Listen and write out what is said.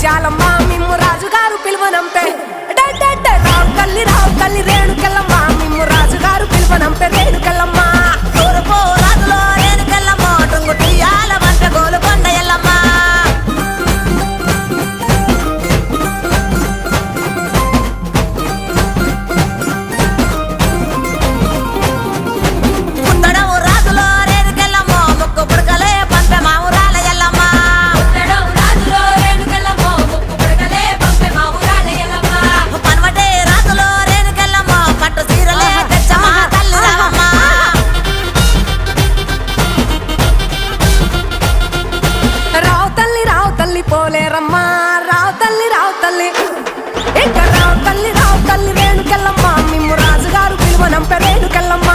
ముత్యాలమ్మ మిమ్ము రాజుగారు పిలువనంపే రావు తల్లి రేణుకెళ్ళమ్మ మిమ్ము రాజుగారు పిలువనంపే రేణుకెళ్ళమ్మ తూర్పు రాజులో రేణుకెళ్ళమ్మ టుంగుటియాల వంట గోలుకొండ ఎల్లమ్మ పుట్టడము రాజులో రేణుకెళ్ళమ్మ ముక్కు పుడకలే పంపె మా ఊరాల ఎల్లమ్మ పనవటే రాజులో రేణుకెళ్ళమ్మ పట్టు సీరలే తెచ్చమ్మ తల్లి రావమ్మ రావు తల్లి పోలేరమ్మా రావు తల్లి ఇక రావు తల్లి రేణుకెళ్ళమ్మ మిమ్ము రాజుగారు పిలువనంపే రేణుకెళ్ళమ్మ